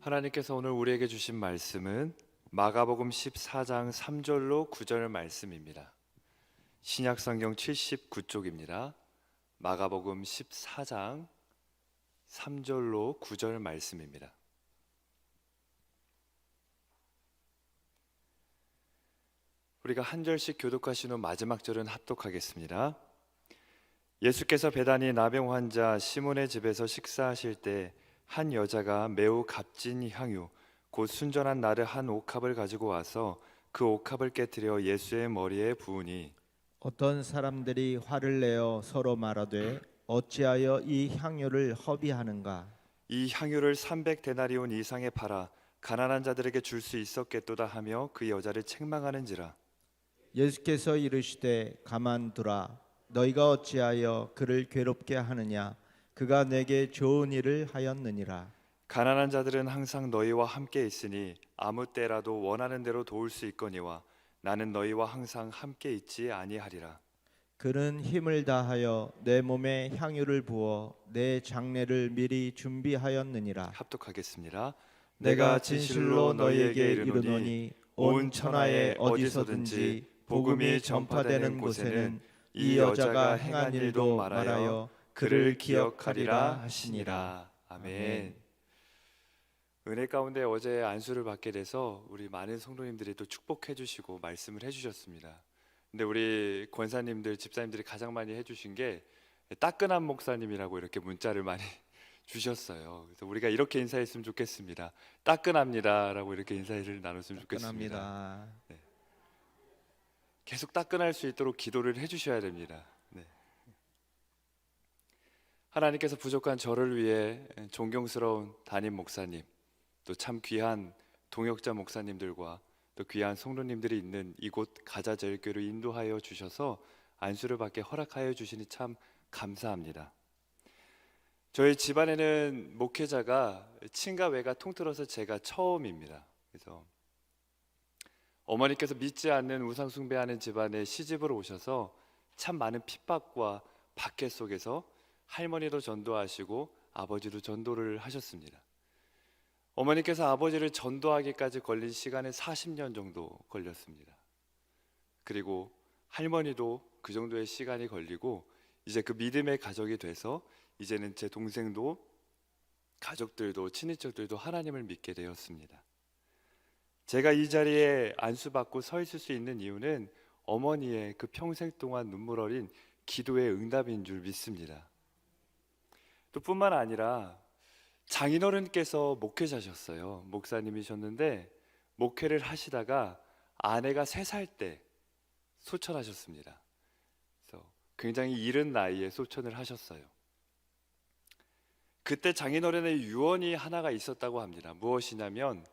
하나님께서 오늘 우리에게 주신 말씀은 마가복음 14장 3절로 9절 말씀입니다. 신약성경 79쪽입니다. 마가복음 14장 3절로 9절 말씀입니다. 우리가 한 절씩 교독하신 후 마지막 절은 합독하겠습니다. 예수께서 베다니 나병 환자 시몬의 집에서 식사하실 때 한 여자가 매우 값진 향유 곧 순전한 나르 한 옥합을 가지고 와서 그 옥합을 깨뜨려 예수의 머리에 부으니 어떤 사람들이 화를 내어 서로 말하되 어찌하여 이 향유를 허비하는가? 이 향유를 300데나리온 이상에 팔아 가난한 자들에게 줄 수 있었겠도다 하며 그 여자를 책망하는지라. 예수께서 이르시되 가만두라. 너희가 어찌하여 그를 괴롭게 하느냐? 그가 내게 좋은 일을 하였느니라. 가난한 자들은 항상 너희와 함께 있으니 아무 때라도 원하는 대로 도울 수 있거니와 나는 너희와 항상 함께 있지 아니하리라. 그는 힘을 다하여 내 몸에 향유를 부어 내 장례를 미리 준비하였느니라. 합독하겠습니다. 내가 진실로 너희에게 이르노니 온 천하에 어디서든지 복음이 전파되는 곳에는 이 여자가 행한 일도 말하여 그를 기억하리라 하시니라. 아멘. 은혜 가운데 어제 안수를 받게 돼서 우리 많은 성도님들이 또 축복해 주시고 말씀을 해 주셨습니다. 근데 우리 권사님들, 집사님들이 가장 많이 해 주신 게 따끈한 목사님이라고 이렇게 문자를 많이 주셨어요. 그래서 우리가 이렇게 인사했으면 좋겠습니다. 따끈합니다라고 이렇게 인사를 나눴으면 좋겠습니다. 따끈합니다. 네. 계속 따끈할 수 있도록 기도를 해 주셔야 됩니다. 네. 하나님께서 부족한 저를 위해 존경스러운 담임 목사님, 또 참 귀한 동역자 목사님들과 또 귀한 성도님들이 있는 이곳 가자제일교회로 인도하여 주셔서 안수를 받게 허락하여 주시니 참 감사합니다. 저희 집안에는 목회자가 친가 외가 통틀어서 제가 처음입니다. 그래서 어머니께서 믿지 않는 우상 숭배하는 집안에 시집을 오셔서 참 많은 핍박과 박해 속에서 할머니도 전도하시고 아버지도 전도를 하셨습니다. 어머니께서 아버지를 전도하기까지 걸린 시간은 40년 정도 걸렸습니다. 그리고 할머니도 그 정도의 시간이 걸리고 이제 그 믿음의 가족이 돼서 이제는 제 동생도 가족들도 친인척들도 하나님을 믿게 되었습니다. 제가 이 자리에 안수받고 서 있을 수 있는 이유는 어머니의 그 평생 동안 눈물 어린 기도의 응답인 줄 믿습니다. 또 뿐만 아니라 장인어른께서 목회자셨어요. 목사님이셨는데 목회를 하시다가 아내가 3살 때 소천하셨습니다. 그래서 굉장히 이른 나이에 소천을 하셨어요. 그때 장인어른의 유언이 하나가 있었다고 합니다. 무엇이냐면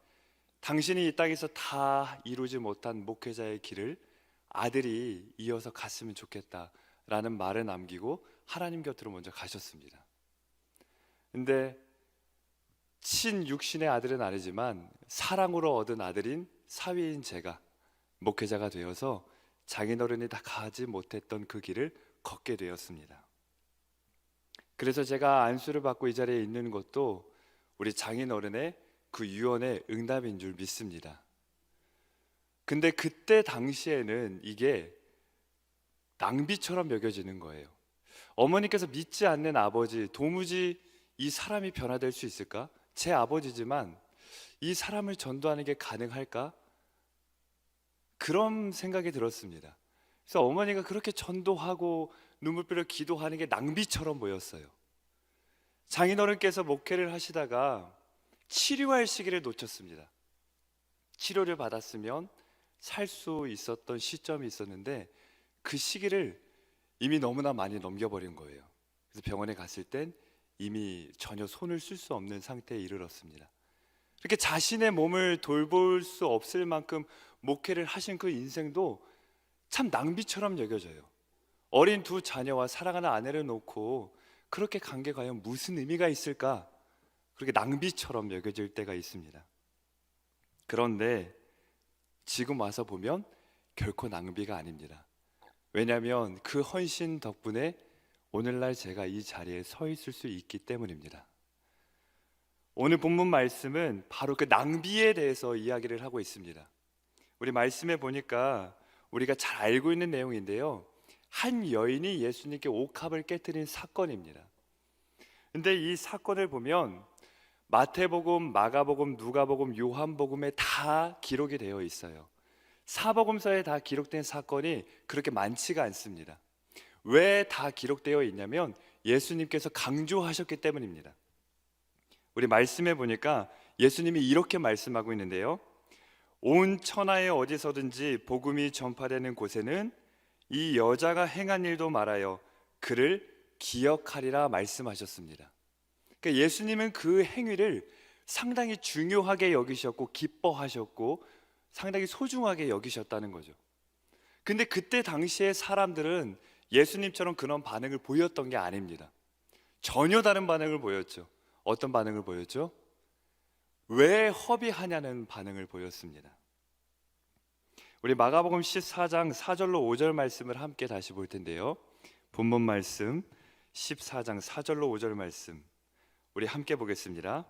당신이 이 땅에서 다 이루지 못한 목회자의 길을 아들이 이어서 갔으면 좋겠다라는 말을 남기고 하나님 곁으로 먼저 가셨습니다. 근데 친육신의 아들은 아니지만 사랑으로 얻은 아들인 사위인 제가 목회자가 되어서 장인어른이 다 가지 못했던 그 길을 걷게 되었습니다. 그래서 제가 안수를 받고 이 자리에 있는 것도 우리 장인어른의 그 유언의 응답인 줄 믿습니다. 근데 그때 당시에는 이게 낭비처럼 여겨지는 거예요. 어머니께서 믿지 않는 아버지, 도무지 이 사람이 변화될 수 있을까? 제 아버지지만 이 사람을 전도하는 게 가능할까? 그런 생각이 들었습니다. 그래서 어머니가 그렇게 전도하고 눈물 뿌려 기도하는 게 낭비처럼 보였어요. 장인어른께서 목회를 하시다가 치료할 시기를 놓쳤습니다. 치료를 받았으면 살 수 있었던 시점이 있었는데 그 시기를 이미 너무나 많이 넘겨버린 거예요. 그래서 병원에 갔을 땐 이미 전혀 손을 쓸 수 없는 상태에 이르렀습니다. 이렇게 자신의 몸을 돌볼 수 없을 만큼 목회를 하신 그 인생도 참 낭비처럼 여겨져요. 어린 2 자녀와 사랑하는 아내를 놓고 그렇게 간 게 과연 무슨 의미가 있을까? 그렇게 낭비처럼 여겨질 때가 있습니다. 그런데 지금 와서 보면 결코 낭비가 아닙니다. 왜냐하면 그 헌신 덕분에 오늘날 제가 이 자리에 서 있을 수 있기 때문입니다. 오늘 본문 말씀은 바로 그 낭비에 대해서 이야기를 하고 있습니다. 우리 말씀에 보니까 우리가 잘 알고 있는 내용인데요, 한 여인이 예수님께 옥합을 깨뜨린 사건입니다. 근데 이 사건을 보면 마태복음, 마가복음, 누가복음, 요한복음에 다 기록이 되어 있어요. 사복음서에 다 기록된 사건이 그렇게 많지가 않습니다. 왜 다 기록되어 있냐면 예수님께서 강조하셨기 때문입니다. 우리 말씀해 보니까 예수님이 이렇게 말씀하고 있는데요, 온 천하에 어디서든지 복음이 전파되는 곳에는 이 여자가 행한 일도 말하여 그를 기억하리라 말씀하셨습니다. 그러니까 예수님은 그 행위를 상당히 중요하게 여기셨고 기뻐하셨고 상당히 소중하게 여기셨다는 거죠. 근데 그때 당시에 사람들은 예수님처럼 그런 반응을 보였던 게 아닙니다. 전혀 다른 반응을 보였죠. 어떤 반응을 보였죠? 왜 허비하냐는 반응을 보였습니다. 우리 마가복음 14장 4절로 5절 말씀을 함께 다시 볼 텐데요, 본문 말씀 14장 4절로 5절 말씀 우리 함께 보겠습니다.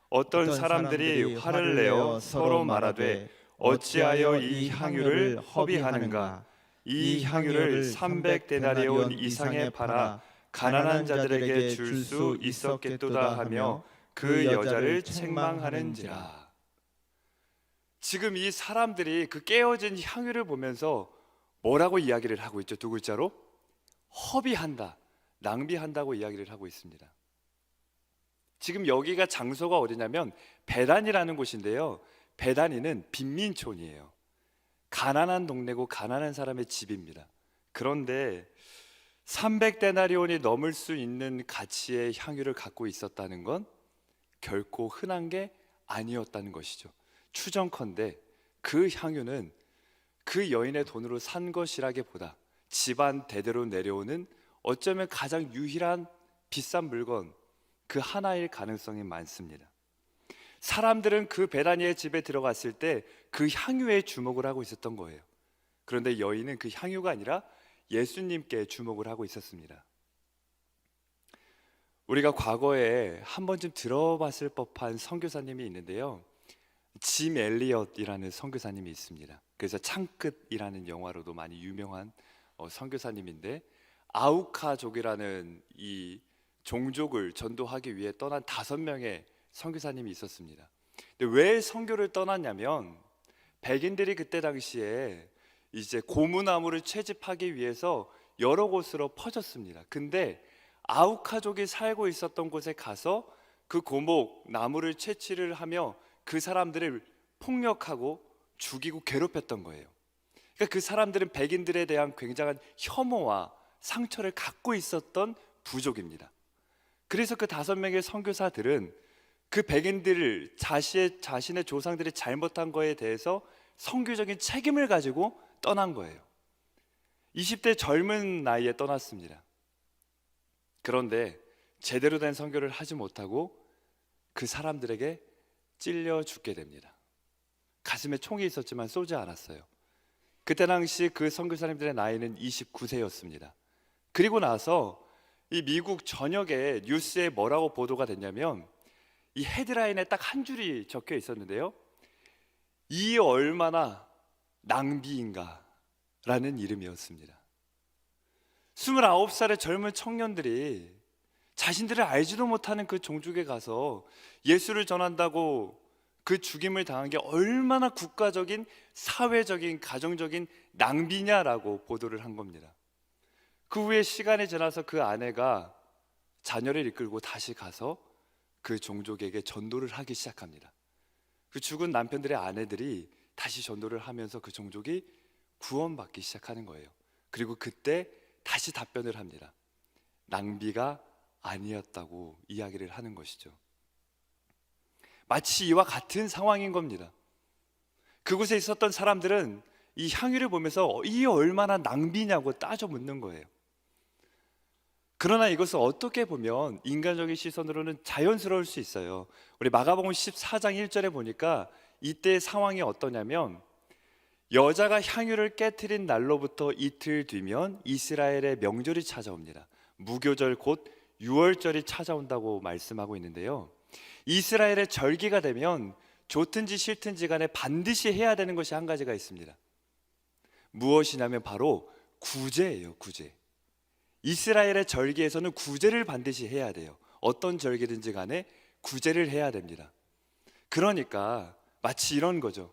어떤 사람들이 화를 내어 서로 말하되 어찌하여 이 향유를 허비하는가? 이 향유를 300데나리온 이상에 팔아 가난한 자들에게 줄 수 있었겠도다 하며 그 여자를 책망하는지라. 지금 이 사람들이 그 깨어진 향유를 보면서 뭐라고 이야기를 하고 있죠? 두 글자로 허비한다, 낭비한다고 이야기를 하고 있습니다. 지금 여기가 장소가 어디냐면 베다니라는 곳인데요, 베다니는 빈민촌이에요. 가난한 동네고 가난한 사람의 집입니다. 그런데 300데나리온이 넘을 수 있는 가치의 향유를 갖고 있었다는 건 결코 흔한 게 아니었다는 것이죠. 추정컨대 그 향유는 그 여인의 돈으로 산 것이라기보다 집안 대대로 내려오는 어쩌면 가장 유일한 비싼 물건 그 하나일 가능성이 많습니다. 사람들은 그 베다니의 집에 들어갔을 때 그 향유에 주목을 하고 있었던 거예요. 그런데 여인은 그 향유가 아니라 예수님께 주목을 하고 있었습니다. 우리가 과거에 한 번쯤 들어봤을 법한 선교사님이 있는데요, 짐 엘리엇이라는 선교사님이 있습니다. 그래서 창끝이라는 영화로도 많이 유명한 선교사님인데, 아우카족이라는 이 종족을 전도하기 위해 떠난 5명의 선교사님이 있었습니다. 근데 왜 선교를 떠났냐면 백인들이 그때 당시에 이제 고무나무를 채집하기 위해서 여러 곳으로 퍼졌습니다. 근데 아우카족이 살고 있었던 곳에 가서 그 고목 나무를 채취를 하며 그 사람들을 폭력하고 죽이고 괴롭혔던 거예요. 그러니까 그 사람들은 백인들에 대한 굉장한 혐오와 상처를 갖고 있었던 부족입니다. 그래서 그 5명의 선교사들은 그 백인들을 자신의 조상들이 잘못한 거에 대해서 선교적인 책임을 가지고 떠난 거예요. 20대 젊은 나이에 떠났습니다. 그런데 제대로 된 선교를 하지 못하고 그 사람들에게 찔려 죽게 됩니다. 가슴에 총이 있었지만 쏘지 않았어요. 그때 당시 그 선교사님들의 나이는 29세였습니다. 그리고 나서 이 미국 전역에 뉴스에 뭐라고 보도가 됐냐면 이 헤드라인에 딱 한 줄이 적혀 있었는데요, 이 얼마나 낭비인가 라는 이름이었습니다. 29살의 젊은 청년들이 자신들을 알지도 못하는 그 종족에 가서 예수를 전한다고 그 죽임을 당한 게 얼마나 국가적인, 사회적인, 가정적인 낭비냐라고 보도를 한 겁니다. 그 후에 시간이 지나서 그 아내가 자녀를 이끌고 다시 가서 그 종족에게 전도를 하기 시작합니다. 그 죽은 남편들의 아내들이 다시 전도를 하면서 그 종족이 구원받기 시작하는 거예요. 그리고 그때 다시 답변을 합니다. 낭비가 아니었다고 이야기를 하는 것이죠. 마치 이와 같은 상황인 겁니다. 그곳에 있었던 사람들은 이 향유를 보면서 이 얼마나 낭비냐고 따져 묻는 거예요. 그러나 이것을 어떻게 보면 인간적인 시선으로는 자연스러울 수 있어요. 우리 마가복음 14장 1절에 보니까 이때의 상황이 어떠냐면, 여자가 향유를 깨트린 날로부터 이틀 뒤면 이스라엘의 명절이 찾아옵니다. 무교절 곧 유월절이 찾아온다고 말씀하고 있는데요, 이스라엘의 절기가 되면 좋든지 싫든지 간에 반드시 해야 되는 것이 한 가지가 있습니다. 무엇이냐면 바로 구제예요. 구제. 이스라엘의 절기에서는 구제를 반드시 해야 돼요. 어떤 절기든지 간에 구제를 해야 됩니다. 그러니까 마치 이런 거죠.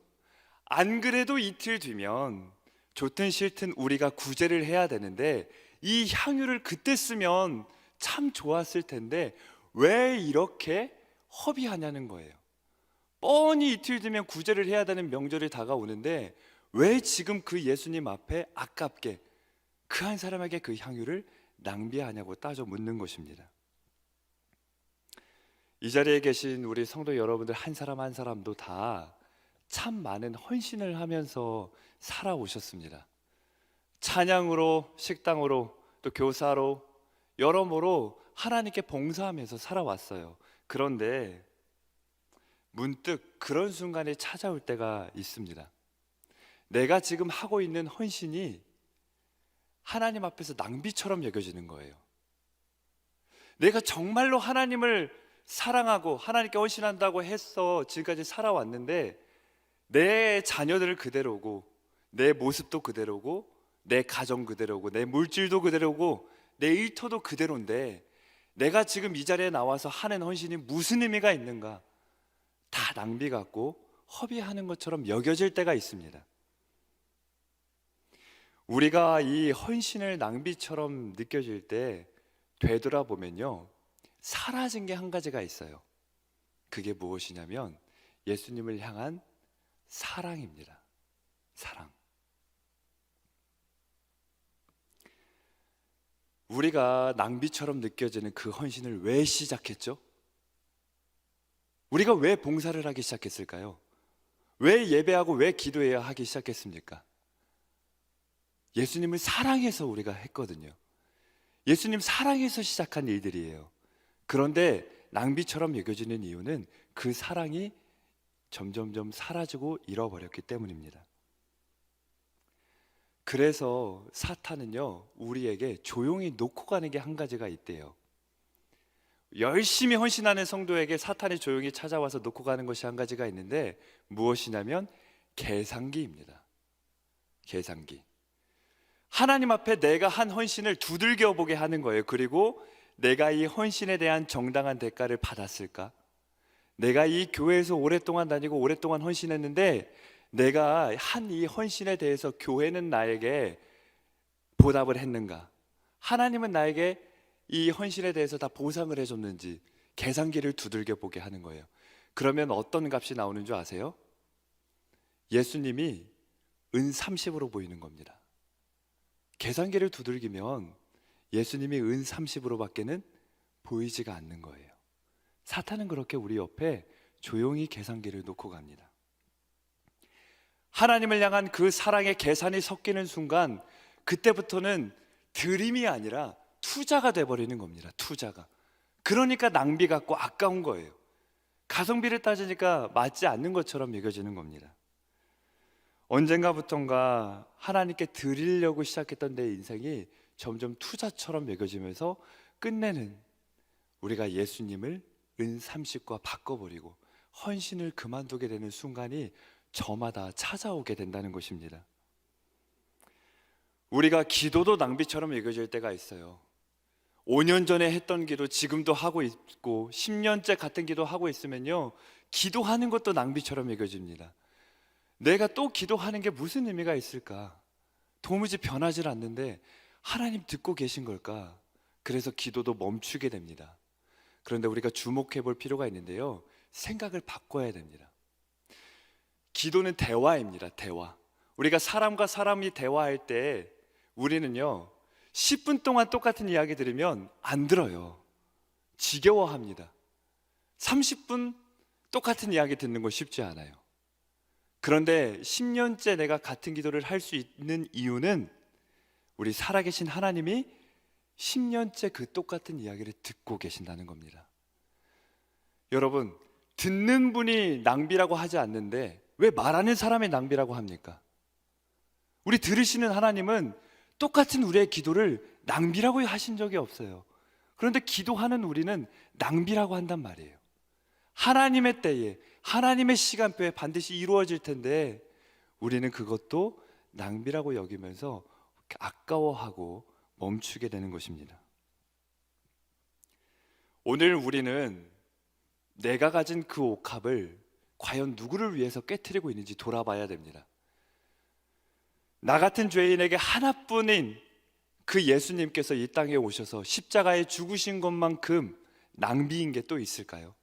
안 그래도 이틀 뒤면 좋든 싫든 우리가 구제를 해야 되는데 이 향유를 그때 쓰면 참 좋았을 텐데 왜 이렇게 허비하냐는 거예요. 뻔히 이틀 뒤면 구제를 해야 되는 명절이 다가오는데 왜 지금 그 예수님 앞에 아깝게 그 한 사람에게 그 향유를 낭비하냐고 따져 묻는 것입니다. 이 자리에 계신 우리 성도 여러분들 한 사람 한 사람도 다 참 많은 헌신을 하면서 살아오셨습니다. 찬양으로, 식당으로, 또 교사로 여러모로 하나님께 봉사하면서 살아왔어요. 그런데 문득 그런 순간이 찾아올 때가 있습니다. 내가 지금 하고 있는 헌신이 하나님 앞에서 낭비처럼 여겨지는 거예요. 내가 정말로 하나님을 사랑하고 하나님께 헌신한다고 해서 지금까지 살아왔는데 내 자녀들 그대로고 내 모습도 그대로고 내 가정 그대로고 내 물질도 그대로고 내 일터도 그대로인데 내가 지금 이 자리에 나와서 하는 헌신이 무슨 의미가 있는가? 다 낭비 같고 허비하는 것처럼 여겨질 때가 있습니다. 우리가 이 헌신을 낭비처럼 느껴질 때 되돌아보면요, 사라진 게 한 가지가 있어요. 그게 무엇이냐면 예수님을 향한 사랑입니다. 사랑. 우리가 낭비처럼 느껴지는 그 헌신을 왜 시작했죠? 우리가 왜 봉사를 하기 시작했을까요? 왜 예배하고 왜 기도해야 하기 시작했습니까? 예수님을 사랑해서 우리가 했거든요. 예수님 사랑해서 시작한 일들이에요. 그런데 낭비처럼 여겨지는 이유는 그 사랑이 점점점 사라지고 잃어버렸기 때문입니다. 그래서 사탄은요, 우리에게 조용히 놓고 가는 게 한 가지가 있대요. 열심히 헌신하는 성도에게 사탄이 조용히 찾아와서 놓고 가는 것이 한 가지가 있는데 무엇이냐면 계산기입니다. 계산기. 하나님 앞에 내가 한 헌신을 두들겨 보게 하는 거예요. 그리고 내가 이 헌신에 대한 정당한 대가를 받았을까? 내가 이 교회에서 오랫동안 다니고 오랫동안 헌신했는데 내가 한 이 헌신에 대해서 교회는 나에게 보답을 했는가? 하나님은 나에게 이 헌신에 대해서 다 보상을 해줬는지 계산기를 두들겨 보게 하는 거예요. 그러면 어떤 값이 나오는 줄 아세요? 예수님이 은 30으로 보이는 겁니다. 계산기를 두들기면 예수님이 은 30으로 밖에는 보이지가 않는 거예요. 사탄은 그렇게 우리 옆에 조용히 계산기를 놓고 갑니다. 하나님을 향한 그 사랑의 계산이 섞이는 순간 그때부터는 드림이 아니라 투자가 돼버리는 겁니다. 투자가. 그러니까 낭비 같고 아까운 거예요. 가성비를 따지니까 맞지 않는 것처럼 여겨지는 겁니다. 언젠가부턴가 하나님께 드리려고 시작했던 내 인생이 점점 투자처럼 여겨지면서 끝내는 우리가 예수님을 은 30과 바꿔버리고 헌신을 그만두게 되는 순간이 저마다 찾아오게 된다는 것입니다. 우리가 기도도 낭비처럼 여겨질 때가 있어요. 5년 전에 했던 기도 지금도 하고 있고 10년째 같은 기도 하고 있으면요, 기도하는 것도 낭비처럼 여겨집니다. 내가 또 기도하는 게 무슨 의미가 있을까? 도무지 변하질 않는데 하나님 듣고 계신 걸까? 그래서 기도도 멈추게 됩니다. 그런데 우리가 주목해 볼 필요가 있는데요, 생각을 바꿔야 됩니다. 기도는 대화입니다. 대화. 우리가 사람과 사람이 대화할 때 우리는요 10분 동안 똑같은 이야기 들으면 안 들어요. 지겨워합니다. 30분 똑같은 이야기 듣는 거 쉽지 않아요. 그런데 10년째 내가 같은 기도를 할 수 있는 이유는 우리 살아계신 하나님이 10년째 그 똑같은 이야기를 듣고 계신다는 겁니다. 여러분, 듣는 분이 낭비라고 하지 않는데 왜 말하는 사람이 낭비라고 합니까? 우리 들으시는 하나님은 똑같은 우리의 기도를 낭비라고 하신 적이 없어요. 그런데 기도하는 우리는 낭비라고 한단 말이에요. 하나님의 때에, 하나님의 시간표에 반드시 이루어질 텐데 우리는 그것도 낭비라고 여기면서 아까워하고 멈추게 되는 것입니다. 오늘 우리는 내가 가진 그 옥합을 과연 누구를 위해서 깨트리고 있는지 돌아봐야 됩니다. 나 같은 죄인에게 하나뿐인 그 예수님께서 이 땅에 오셔서 십자가에 죽으신 것만큼 낭비인 게 또 있을까요?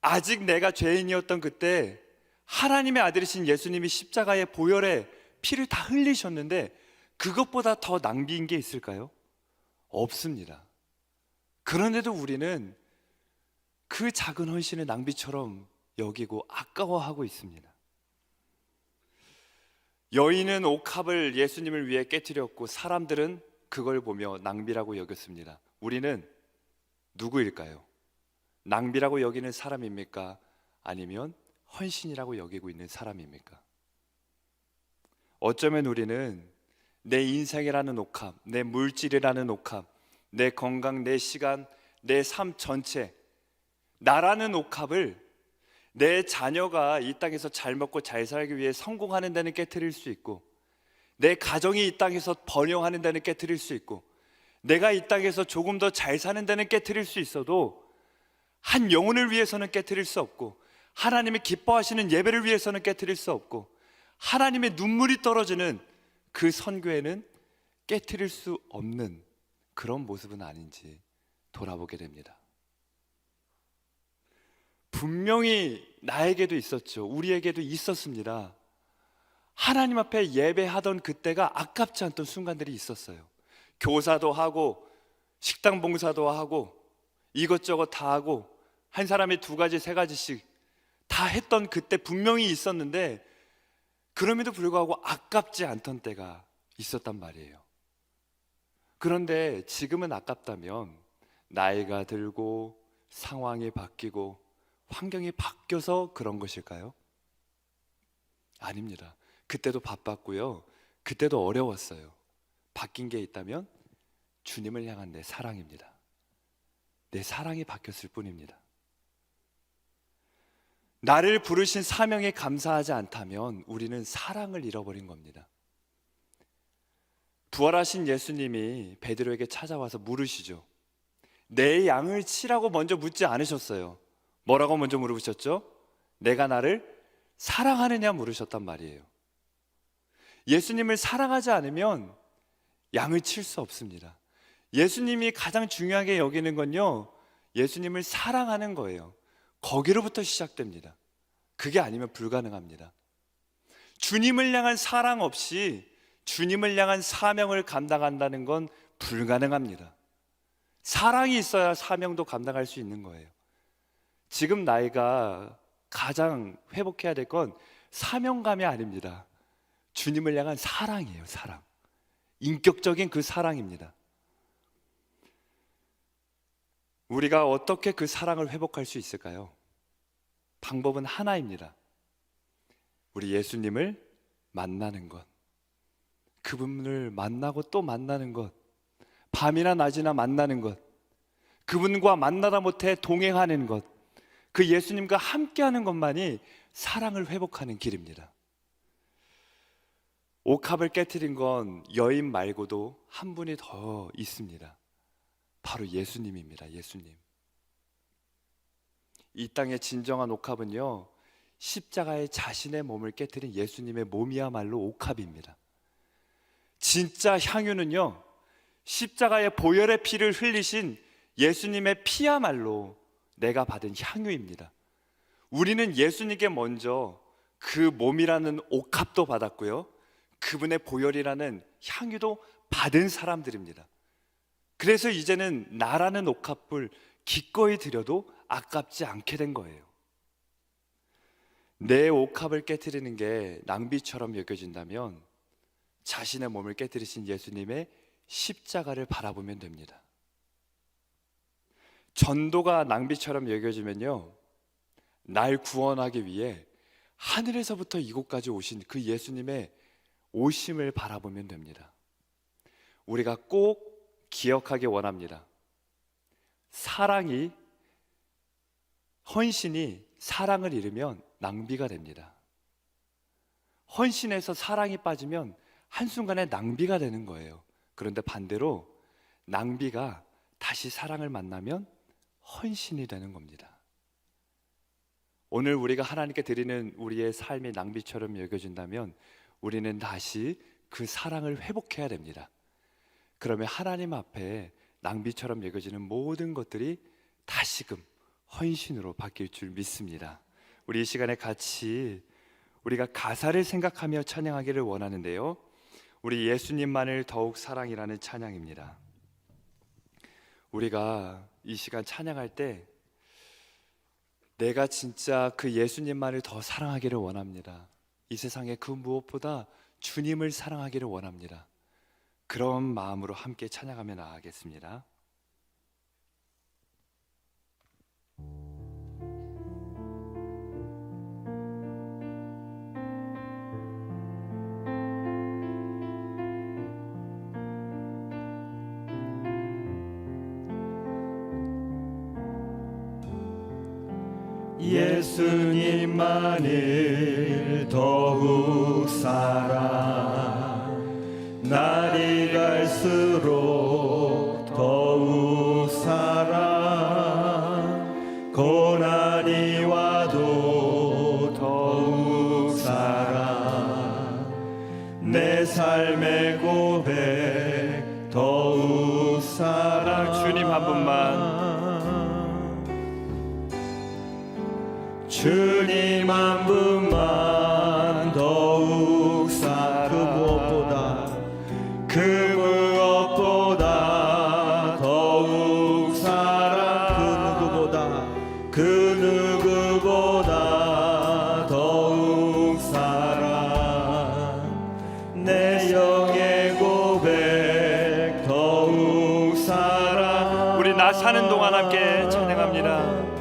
아직 내가 죄인이었던 그때 하나님의 아들이신 예수님이 십자가의 보혈에 피를 다 흘리셨는데 그것보다 더 낭비인 게 있을까요? 없습니다. 그런데도 우리는 그 작은 헌신을 낭비처럼 여기고 아까워하고 있습니다. 여인은 옥합을 예수님을 위해 깨트렸고 사람들은 그걸 보며 낭비라고 여겼습니다. 우리는 누구일까요? 낭비라고 여기는 사람입니까? 아니면 헌신이라고 여기고 있는 사람입니까? 어쩌면 우리는 내 인생이라는 옥합, 내 물질이라는 옥합, 내 건강, 내 시간, 내 삶 전체, 나라는 옥합을 내 자녀가 이 땅에서 잘 먹고 잘 살기 위해 성공하는 데는 깨트릴 수 있고, 내 가정이 이 땅에서 번영하는 데는 깨트릴 수 있고, 내가 이 땅에서 조금 더 잘 사는 데는 깨트릴 수 있어도 한 영혼을 위해서는 깨트릴 수 없고, 하나님이 기뻐하시는 예배를 위해서는 깨트릴 수 없고, 하나님의 눈물이 떨어지는 그 선교에는 깨트릴 수 없는 그런 모습은 아닌지 돌아보게 됩니다. 분명히 나에게도 있었죠. 우리에게도 있었습니다. 하나님 앞에 예배하던 그때가 아깝지 않던 순간들이 있었어요. 교사도 하고 식당 봉사도 하고 이것저것 다 하고 한 사람이 2가지 3가지씩 다 했던 그때 분명히 있었는데 그럼에도 불구하고 아깝지 않던 때가 있었단 말이에요. 그런데 지금은 아깝다면 나이가 들고 상황이 바뀌고 환경이 바뀌어서 그런 것일까요? 아닙니다. 그때도 바빴고요. 그때도 어려웠어요. 바뀐 게 있다면 주님을 향한 내 사랑입니다. 내 사랑이 바뀌었을 뿐입니다. 나를 부르신 사명에 감사하지 않다면 우리는 사랑을 잃어버린 겁니다. 부활하신 예수님이 베드로에게 찾아와서 물으시죠. 내 양을 치라고 먼저 묻지 않으셨어요. 뭐라고 먼저 물으셨죠? 내가 나를 사랑하느냐 물으셨단 말이에요. 예수님을 사랑하지 않으면 양을 칠 수 없습니다. 예수님이 가장 중요하게 여기는 건요, 예수님을 사랑하는 거예요. 거기로부터 시작됩니다. 그게 아니면 불가능합니다. 주님을 향한 사랑 없이 주님을 향한 사명을 감당한다는 건 불가능합니다. 사랑이 있어야 사명도 감당할 수 있는 거예요. 지금 나이가 가장 회복해야 될 건 사명감이 아닙니다. 주님을 향한 사랑이에요. 사랑. 인격적인 그 사랑입니다. 우리가 어떻게 그 사랑을 회복할 수 있을까요? 방법은 하나입니다. 우리 예수님을 만나는 것, 그분을 만나고 또 만나는 것, 밤이나 낮이나 만나는 것, 그분과 만나다 못해 동행하는 것, 그 예수님과 함께하는 것만이 사랑을 회복하는 길입니다. 옥합을 깨트린 건 여인 말고도 한 분이 더 있습니다. 바로 예수님입니다. 예수님. 이 땅의 진정한 옥합은요, 십자가에 자신의 몸을 깨트린 예수님의 몸이야말로 옥합입니다. 진짜 향유는요, 십자가의 보혈의 피를 흘리신 예수님의 피야말로 내가 받은 향유입니다. 우리는 예수님께 먼저 그 몸이라는 옥합도 받았고요, 그분의 보혈이라는 향유도 받은 사람들입니다. 그래서 이제는 나라는 옥합을 기꺼이 드려도 아깝지 않게 된 거예요. 내 옥합을 깨트리는 게 낭비처럼 여겨진다면 자신의 몸을 깨트리신 예수님의 십자가를 바라보면 됩니다. 전도가 낭비처럼 여겨지면요, 날 구원하기 위해 하늘에서부터 이곳까지 오신 그 예수님의 오심을 바라보면 됩니다. 우리가 꼭 기억하기 원합니다. 사랑이 헌신이 사랑을 잃으면 낭비가 됩니다. 헌신에서 사랑이 빠지면 한순간에 낭비가 되는 거예요. 그런데 반대로 낭비가 다시 사랑을 만나면 헌신이 되는 겁니다. 오늘 우리가 하나님께 드리는 우리의 삶이 낭비처럼 여겨진다면 우리는 다시 그 사랑을 회복해야 됩니다. 그러면 하나님 앞에 낭비처럼 여겨지는 모든 것들이 다시금 헌신으로 바뀔 줄 믿습니다. 우리 이 시간에 같이 우리가 가사를 생각하며 찬양하기를 원하는데요, 우리 예수님만을 더욱 사랑이라는 찬양입니다. 우리가 이 시간 찬양할 때 내가 진짜 그 예수님만을 더 사랑하기를 원합니다. 이 세상에 그 무엇보다 주님을 사랑하기를 원합니다. 그런 마음으로 함께 찬양하며 나아가겠습니다. 예수님만을 더욱 사랑, 날이 갈수록 더욱 사랑, 고난이 와도 더욱 사랑, 내 삶의 고백 더욱 사랑. 주님 한 분만, 주님 한 분만 더욱 사랑, 그 무엇보다 더욱 사랑, 그 누구보다 더욱 사랑, 내 영의 고백 더욱 사랑. 우리 나 사는 동안 함께 찬양합니다.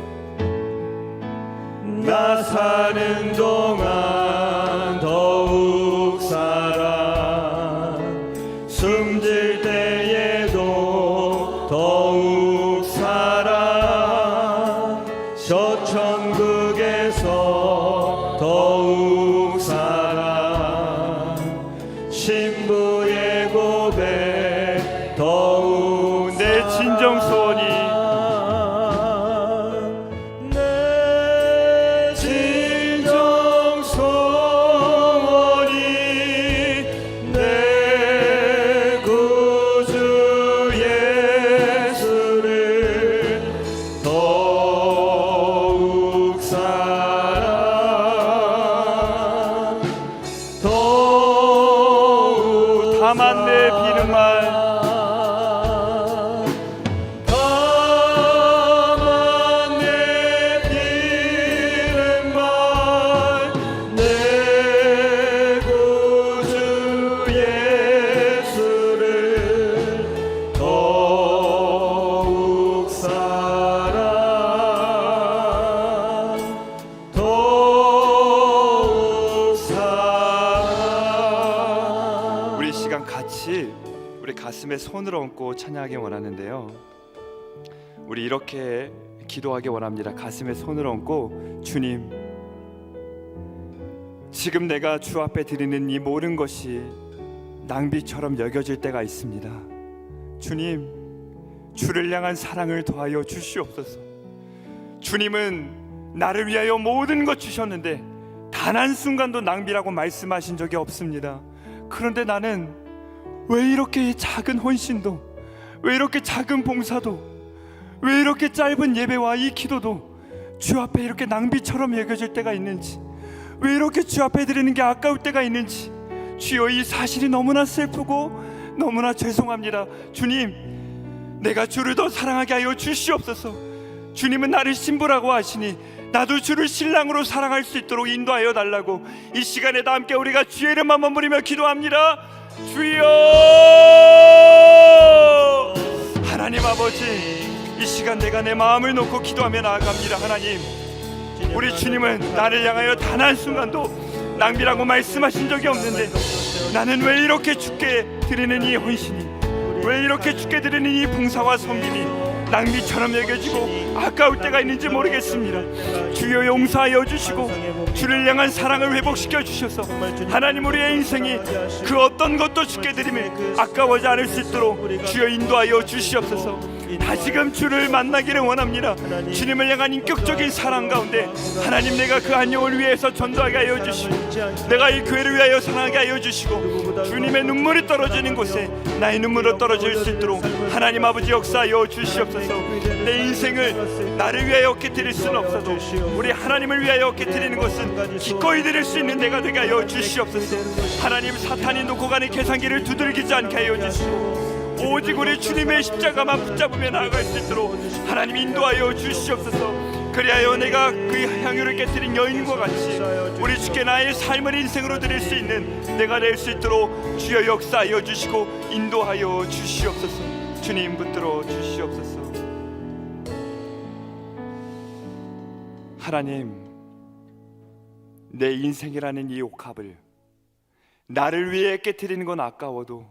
나 사는 동안 더욱 사랑, 숨질 때에도 더욱 사랑, 저 천국에서 더욱 사랑, 신부의 고백 더욱 내 진정 소원이 다만 내 비는 말, 다만 내 비는 말, 내 구주 예수를 더욱 사랑, 더욱 사랑. 우리 시간 같이 우리 가슴에 손을 얹고 찬양하기 원하는데요, 우리 이렇게 기도하기 원합니다. 가슴에 손을 얹고, 주님, 지금 내가 주 앞에 드리는 이 모든 것이 낭비처럼 여겨질 때가 있습니다. 주님, 주를 향한 사랑을 더하여 주시옵소서. 주님은 나를 위하여 모든 것 주셨는데 단 한순간도 낭비라고 말씀하신 적이 없습니다. 그런데 나는 왜 이렇게 작은 헌신도, 왜 이렇게 작은 봉사도, 왜 이렇게 짧은 예배와 이 기도도 주 앞에 이렇게 낭비처럼 여겨질 때가 있는지, 왜 이렇게 주 앞에 드리는 게 아까울 때가 있는지, 주여, 이 사실이 너무나 슬프고 너무나 죄송합니다. 주님, 내가 주를 더 사랑하게 하여 주시옵소서. 주님은 나를 신부라고 하시니 나도 주를 신랑으로 사랑할 수 있도록 인도하여 달라고 이 시간에 다 함께 우리가 주의 이름 한번 부르며 기도합니다. 주여, 하나님 아버지, 이 시간 내가 내 마음을 놓고 기도하며 나아갑니다. 하나님, 우리 주님은 나를 향하여 단 한순간도 낭비라고 말씀하신 적이 없는데 나는 왜 이렇게 주께 드리는 이 헌신이, 왜 이렇게 주께 드리는 이 봉사와 섬김이 낭비처럼 여겨지고 아까울 때가 있는지 모르겠습니다. 주여 용서하여 주시고 주를 향한 사랑을 회복시켜 주셔서 하나님 우리의 인생이 그 어떤 것도 주께 드림을 아까워하지 않을 수 있도록 주여 인도하여 주시옵소서. 다시금 주를 만나기를 원합니다. 주님을 향한 인격적인 사랑 가운데 하나님 내가 그 한 영을 위해서 전도하게 하여 주시고 내가 이 교회를 위하여 사랑하게 하여 주시고 주님의 눈물이 떨어지는 곳에 나의 눈물을 떨어질 수 있도록 하나님 아버지 역사하여 주시옵소서. 내 인생을 나를 위하여 얻게 드릴 수는 없어도 우리 하나님을 위하여 얻게 드리는 것은 기꺼이 드릴 수 있는 내가 되게 하여 주시옵소서. 하나님 사탄이 놓고 가는 계산기를 두들기지 않게 하여 주시고 오직 우리 주님의 십자가만 붙잡으며 나아갈 수 있도록 하나님 인도하여 주시옵소서. 그리하여 내가 그 향유를 깨뜨린 여인과 같이 우리 주께 나의 삶을 인생으로 드릴 수 있는 내가 될 수 있도록 주여 역사하여 주시고 인도하여 주시옵소서. 주님 붙들어 주시옵소서. 하나님, 내 인생이라는 이 옥합을 나를 위해 깨뜨리는 건 아까워도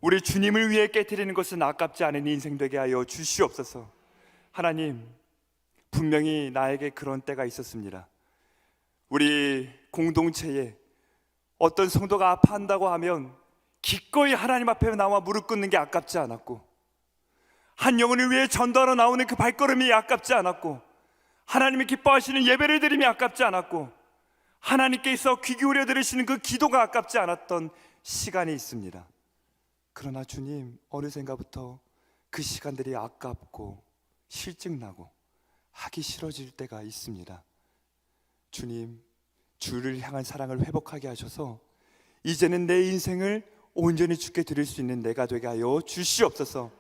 우리 주님을 위해 깨뜨리는 것은 아깝지 않은 인생 되게 하여 주시옵소서. 하나님, 분명히 나에게 그런 때가 있었습니다. 우리 공동체에 어떤 성도가 아파한다고 하면 기꺼이 하나님 앞에 나와 무릎 꿇는 게 아깝지 않았고, 한 영혼을 위해 전도하러 나오는 그 발걸음이 아깝지 않았고, 하나님이 기뻐하시는 예배를 드림이 아깝지 않았고, 하나님께서 귀 기울여 들으시는 그 기도가 아깝지 않았던 시간이 있습니다. 그러나 주님, 어느샌가부터 그 시간들이 아깝고 실증나고 하기 싫어질 때가 있습니다. 주님, 주를 향한 사랑을 회복하게 하셔서 이제는 내 인생을 온전히 주께 드릴 수 있는 내가 되게 하여 주시옵소서.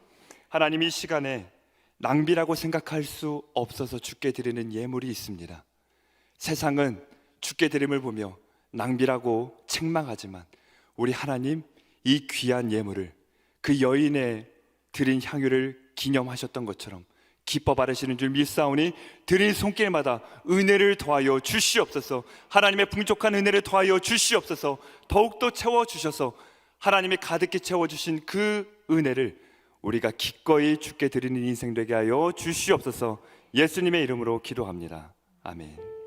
하나님, 이 시간에 낭비라고 생각할 수 없어서 주께 드리는 예물이 있습니다. 세상은 주께 드림을 보며 낭비라고 책망하지만 우리 하나님, 이 귀한 예물을 그 여인의 드린 향유를 기념하셨던 것처럼 기뻐 바르시는 줄 믿사오니 드린 손길마다 은혜를 더하여 주시옵소서. 하나님의 풍족한 은혜를 더하여 주시옵소서. 더욱더 채워주셔서 하나님이 가득히 채워주신 그 은혜를 우리가 기꺼이 주께 드리는 인생 되게 하여 주시옵소서. 예수님의 이름으로 기도합니다. 아멘.